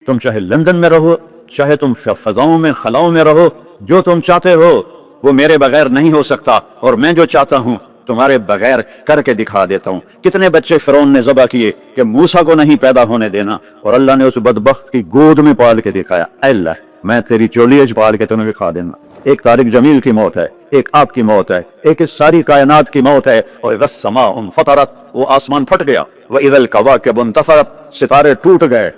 تم چاہے لندن میں رہو، چاہے تم فضاؤں میں خلاؤں میں رہو، جو تم چاہتے ہو وہ میرے بغیر نہیں ہو سکتا، اور میں جو چاہتا ہوں تمہارے بغیر کر کے دکھا دیتا ہوں۔ کتنے بچے فرعون نے ذبح کیے کہ موسیٰ کو نہیں پیدا ہونے دینا، اور اللہ نے اس بدبخت کی گود میں پال کے دکھایا، اے اللہ میں تیری چولی پال کے تمہیں دکھا دینا۔ ایک طارق جمیل کی موت ہے، ایک آپ کی موت ہے، ایک اس ساری کائنات کی موت ہے۔ اور اذا السماء انفطرت، وہ آسمان پھٹ گیا، واذا الکواکب انتثرت، ستارے ٹوٹ گئے،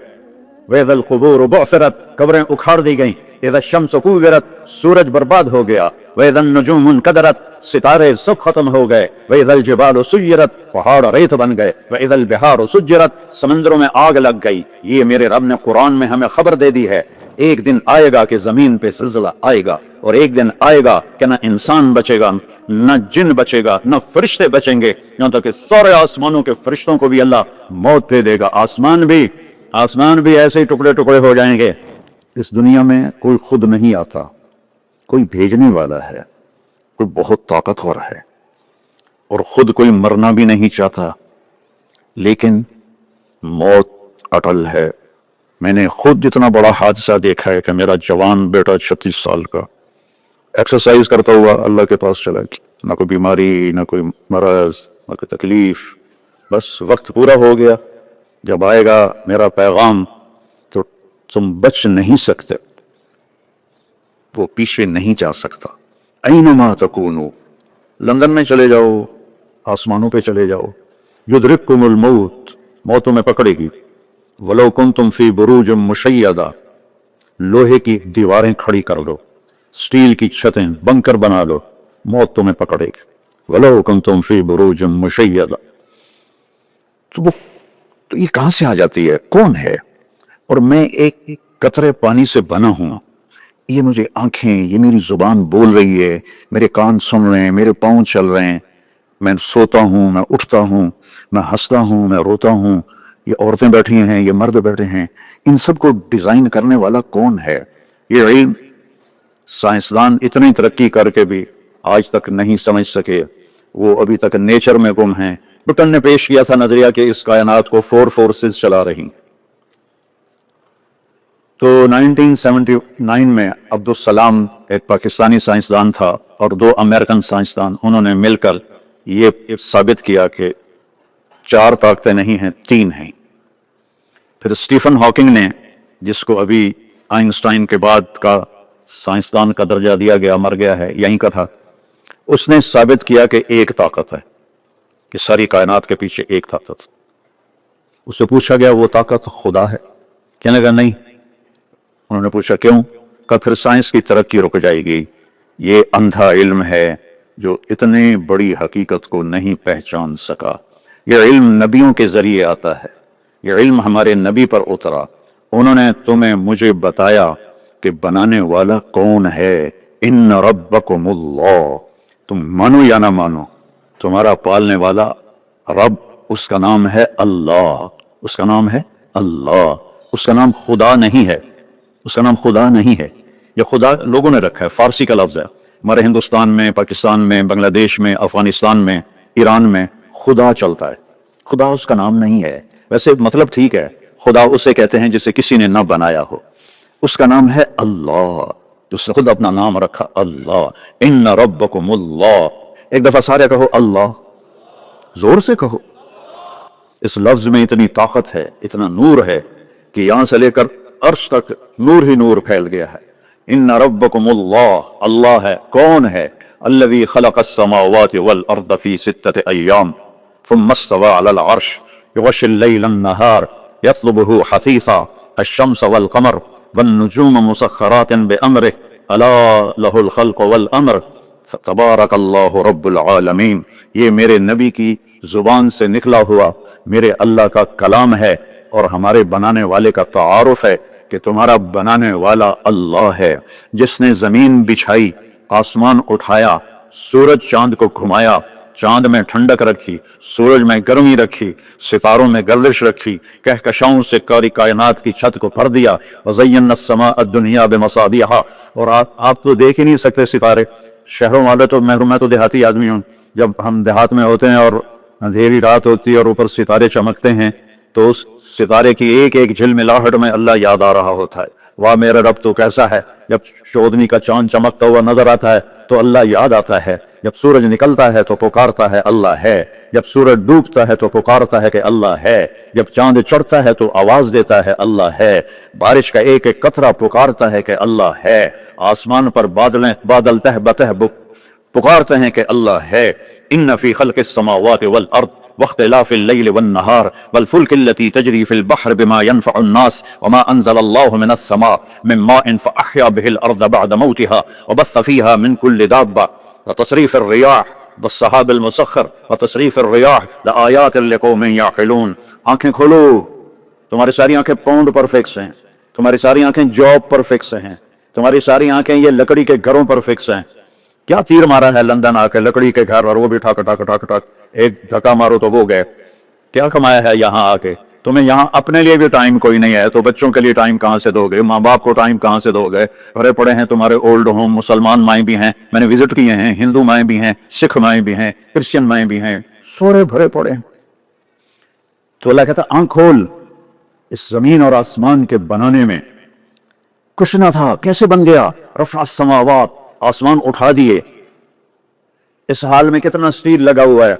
وَإِذَا الْقُبُورُ بُعْثِرَتْ، قبریں اکھاڑ دی گئیں، اِذَا الشَّمْسُ كُوِّرَتْ، سورج برباد ہو گیا، وَإِذَا النُّجُومُ انْكَدَرَتْ، ستارے سب ختم ہو گئے، وَإِذَا الْجِبَالُ سُيِّرَتْ، پہاڑ ریت بن گئے، وَإِذَا الْبِحَارُ سُجِّرَتْ، سمندروں میں آگ لگ گئی۔ یہ میرے رب نے قرآن میں ہمیں خبر دے دی ہے، ایک دن آئے گا کہ زمین پہ زلزلہ آئے گا، اور ایک دن آئے گا کہ نہ انسان بچے گا، نہ جن بچے گا، نہ فرشتے بچیں گے، یہاں تک کہ سارے آسمانوں کے فرشتوں کو بھی اللہ موت دے دے گا، آسمان بھی ایسے ہی ٹکڑے ٹکڑے ہو جائیں گے۔ اس دنیا میں کوئی خود نہیں آتا، کوئی بھیجنے والا ہے، کوئی بہت طاقتور ہے، اور خود کوئی مرنا بھی نہیں چاہتا، لیکن موت اٹل ہے۔ میں نے خود اتنا بڑا حادثہ دیکھا ہے کہ میرا جوان بیٹا 36 سال کا ایکسرسائز کرتا ہوا اللہ کے پاس چلا گیا، نہ کوئی بیماری، نہ کوئی مرض، نہ کوئی تکلیف، بس وقت پورا ہو گیا۔ جب آئے گا میرا پیغام تو تم بچ نہیں سکتے، وہ پیچھے نہیں جا سکتا۔ اینما تکونو، لندن میں چلے جاؤ، آسمانوں پہ چلے جاؤ، یدرککم الموت، موت تمہیں پکڑے گی۔ ولو کنتم فی بروج مشیدہ، لوہے کی دیواریں کھڑی کر لو، سٹیل کی چھتیں بنکر بنا لو، موت تمہیں پکڑے گی۔ ولو کنتم فی بروج مشیدہ، تو یہ کہاں سے آ جاتی ہے؟ کون ہے؟ اور میں ایک قطرے پانی سے بنا ہوں، یہ مجھے آنکھیں، یہ میری زبان بول رہی ہے، میرے کان سن رہے ہیں، میرے پاؤں چل رہے ہیں، میں سوتا ہوں، میں اٹھتا ہوں، میں ہنستا ہوں، میں روتا ہوں، یہ عورتیں بیٹھی ہیں، یہ مرد بیٹھے ہیں، ان سب کو ڈیزائن کرنے والا کون ہے؟ یہ علم سائنسدان اتنی ترقی کر کے بھی آج تک نہیں سمجھ سکے، وہ ابھی تک نیچر میں گم ہیں۔ نیوٹن نے پیش کیا تھا نظریہ کہ اس کائنات کو 4 فورسز چلا رہی۔ تو 1979 میں عبدالسلام ایک پاکستانی سائنسدان تھا اور 2 امریکن سائنسدان، انہوں نے مل کر یہ ثابت کیا کہ 4 طاقتیں نہیں ہیں، 3 ہیں۔ پھر اسٹیفن ہاکنگ نے، جس کو ابھی آئنسٹائن کے بعد کا سائنسدان کا درجہ دیا گیا، مر گیا ہے، یہیں کا تھا، اس نے ثابت کیا کہ ایک طاقت ہے، کہ ساری کائنات کے پیچھے ایک طاقت۔ اس سے پوچھا گیا وہ طاقت خدا ہے؟ کہنے لگا نہیں۔ انہوں نے پوچھا کیوں؟ کہ پھر سائنس کی ترقی رک جائے گی، یہ اندھا علم ہے جو اتنی بڑی حقیقت کو نہیں پہچان سکا۔ یہ علم نبیوں کے ذریعے آتا ہے، یہ علم ہمارے نبی پر اترا، انہوں نے تمہیں مجھے بتایا کہ بنانے والا کون ہے۔ ان ربکم اللہ، تم مانو یا نہ مانو، تمہارا پالنے والا رب، اس کا نام ہے اللہ، اس کا نام ہے اللہ، اس کا نام خدا نہیں ہے، اس کا نام خدا نہیں ہے۔ یہ خدا لوگوں نے رکھا ہے، فارسی کا لفظ ہے، ہمارے ہندوستان میں، پاکستان میں، بنگلہ دیش میں، افغانستان میں، ایران میں خدا چلتا ہے، خدا اس کا نام نہیں ہے۔ ویسے مطلب ٹھیک ہے، خدا اسے کہتے ہیں جسے کسی نے نہ بنایا ہو، اس کا نام ہے اللہ، اس نے خود اپنا نام رکھا اللہ۔ ان ربکم اللہ، ایک دفعہ سارے کہو اللہ، زور سے کہو۔ اس لفظ میں اتنی طاقت ہے، اتنا نور ہے کہ یہاں سے لے کر عرش تک نور ہی نور پھیل گیا ہے۔ ان ربکم اللہ، اللہ ہے، کون ہے؟ الذی خلق السماوات والارض فی 6 ایام ثم استوى على العرش یغشی اللیل النہار یطلبہ حثیثا الشمس والقمر والنجوم مسخرات بأمرہ الا لہ الخلق والامر تبارک اللہ رب العالمین۔ یہ میرے نبی کی زبان سے نکلا ہوا میرے اللہ کا کلام ہے، اور ہمارے بنانے والے کا تعارف ہے کہ تمہارا بنانے والا اللہ ہے، جس نے زمین بچھائی، آسمان اٹھایا، سورج چاند کو گھمایا، چاند میں ٹھنڈک رکھی، سورج میں گرمی رکھی، ستاروں میں گردش رکھی، کہکشاؤں سے کاری کائنات کی چھت کو بھر دیا، وَزَيَّنَّا السَّمَاءَ الدُّنْيَا بِمَصَابِيحَ، اور آپ تو دیکھ ہی نہیں سکتے ستارے، شہروں والے تو، میں تو دیہاتی آدمی ہوں، جب ہم دیہات میں ہوتے ہیں اور اندھیری رات ہوتی ہے اور اوپر ستارے چمکتے ہیں تو اس ستارے کی ایک ایک جھلملاہٹ میں اللہ یاد آ رہا ہوتا ہے۔ واہ میرا رب تو کیسا ہے۔ جب چودھویں کا چاند چمکتا ہوا نظر آتا ہے تو اللہ یاد آتا ہے، جب سورج نکلتا ہے تو پکارتا ہے اللہ ہے، جب سورج ڈوبتا ہے تو پکارتا ہے کہ اللہ ہے، جب چاند چڑھتا ہے تو آواز دیتا ہے اللہ ہے، بارش کا ایک ایک قطرہ پکارتا ہے کہ اللہ ہے، آسمان پر بادل تہ بتہ پکارتے ہیں کہ اللہ ہے۔ ان فی خلق السماوات والارض واختلاف اللیل والنہار والفلک التي تجری فی البحر بما ينفع الناس وما انزل اللہ من السماء من ماء فاحیا به الارض بعد موتها وبث فیها من كل دابة وتصریف الریاح والسحاب المسخر وتصریف الریاح لآیات لقوم یعقلون۔ آنکھیں کھولو، تمہاری ساری آنکھیں پاؤنڈ پر فکس ہیں، تمہاری ساری آنکھیں جاب پر فکس ہیں، تمہاری ساری آنکھیں یہ لکڑی کے گھروں پر فکس ہیں۔ کیا تیر مارا ہے لندن آ کے لکڑی کے گھر، اور وہ بھی ٹھاک ٹھاک ٹھاک ٹھاک، ایک دھکا مارو تو وہ گئے۔ کیا کمایا ہے یہاں آ کے؟ تمہیں یہاں اپنے لیے بھی ٹائم کوئی نہیں ہے تو بچوں کے لیے ٹائم کہاں سے دو گے؟ ماں باپ کو ٹائم کہاں سے دو گے؟ بھرے پڑے ہیں تمہارے اولڈ ہوم، مسلمان مائیں بھی ہیں، میں نے وزٹ کیے ہیں، ہندو مائیں بھی ہیں، سکھ مائیں بھی ہیں، کرسچن مائیں بھی ہیں، سورے بھرے پڑے ہیں۔ تو اللہ کہتا آنکھ کھول، اس زمین اور آسمان کے بنانے میں کچھ نہ تھا، کیسے بن گیا؟ رفع السماوات، آسمان اٹھا دیے، اس حال میں کتنا سٹیل لگا ہوا ہے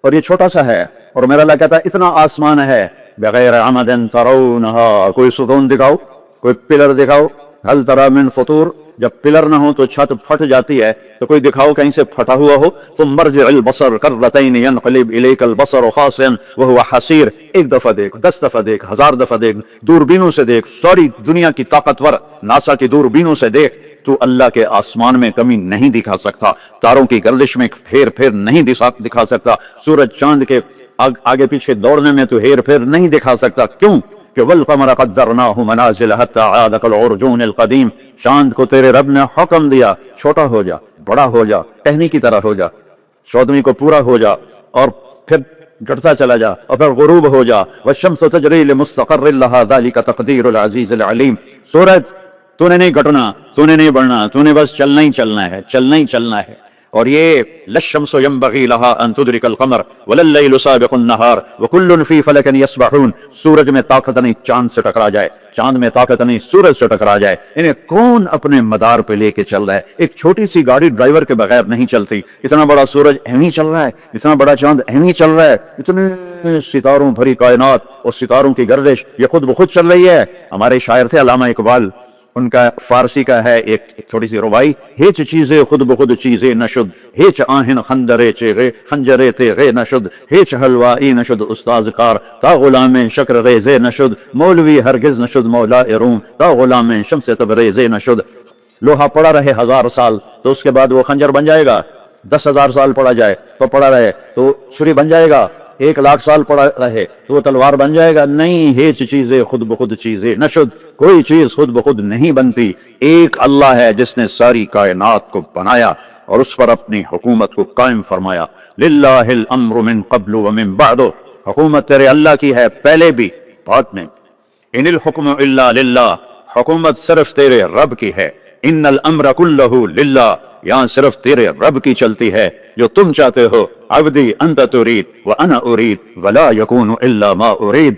اور یہ چھوٹا سا ہے، اور میرا اللہ کہتا ہے اتنا آسمان ہے بغیر عمد ترونہا، کوئی ستون دکھاؤ، کوئی پلر دکھاؤ، ہل تری من فطور، جب پلر نہ ہو تو چھت پھٹ جاتی ہے، تو کوئی دکھاؤ کہیں سے پھٹا ہوا ہو۔ ثم مرجع البصر کرتین ينقلب الیک البصر خاسئا وهو حسیر، ایک دفعہ دیکھ، 10 دفعہ دیکھ، 1000 دفعہ دیکھ، دوربینوں سے دیکھ، ساری دنیا کی طاقتور ناسا کی دوربینوں سے دیکھ، تو اللہ کے آسمان میں کمی نہیں دکھا سکتا، تاروں کی گردش میں پھیر پھیر نہیں دکھا سکتا، سورج چاند کے آگے پیچھے دوڑنے میں تو ہیر پھیر نہیں دکھا سکتا۔ کیوں کہ والقمر قدرناہ منازل حتی عاد کالعرجون القدیم، چاند کو تیرے رب نے حکم دیا چھوٹا ہو جا، بڑا ہو جا، ٹہنی کی طرح ہو جا، چودھویں کو پورا ہو جا، اور پھر گھٹتا چلا جا، اور پھر غروب ہو جا۔ والشمس تجری لمستقر لہا ذلک تقدیر العزیز العلیم۔ سورج تو نے نہیں گھٹنا، تو نے نہیں بڑھنا، تو نے بس چلنا ہی چلنا ہے، چلنا ہی چلنا ہے۔ اور یہ للشمس ينبغي لها ان تدرك القمر ولا الليل سابق النهار وكل في فلك يسبحون۔ سورج میں طاقت نہیں چاند سے ٹکرا جائے، چاند میں طاقت نہیں سورج سے ٹکرا جائے، انہیں کون اپنے مدار پہ لے کے چل رہا ہے؟ ایک چھوٹی سی گاڑی ڈرائیور کے بغیر نہیں چلتی، اتنا بڑا سورج اہم ہی چل رہا ہے، اتنا بڑا چاند اہم ہی چل رہا ہے، اتنے ستاروں بھری کائنات اور ستاروں کی گردش یہ خود بخود چل رہی ہے۔ ہمارے شاعر تھے علامہ اقبال، ان کا فارسی کا ہے ایک تھوڑی سی ربائی، ہیچ چیزیں خود بخود چیزیں نشد، ہیچ آہن خندرے چیغے خنجرے تیغے نشد، ہیچ حلوائی نشد استاذ کار تا غلام شکر ریزے نشد، مولوی ہرگز نشد مولا روم تا غلام شمس تبریزے نشد۔ لوہا پڑا رہے 1000 سال تو اس کے بعد وہ خنجر بن جائے گا، 10,000 سال پڑا جائے تو پڑا رہے تو چھری بن جائے گا، 1,00,000 سال پڑا رہے تو وہ تلوار بن جائے گا؟ نہیں، ہیچ چیزیں خود بخود چیزیں نشد، کوئی چیز خود بخود نہیں بنتی، ایک اللہ ہے جس نے ساری کائنات کو بنایا اور اس پر اپنی حکومت کو قائم فرمایا۔ للہ الامر من قبل ومن بعد، حکومت تیرے اللہ کی ہے پہلے بھی بعد میں۔ ان الحکم الا للہ، حکومت صرف تیرے رب کی ہے۔ ان الامر کلہ للہ، یہاں صرف تیرے رب کی چلتی ہے، جو تم چاہتے ہو عبدی انت ترید وانا ارید ولا یکون الا ما ارید۔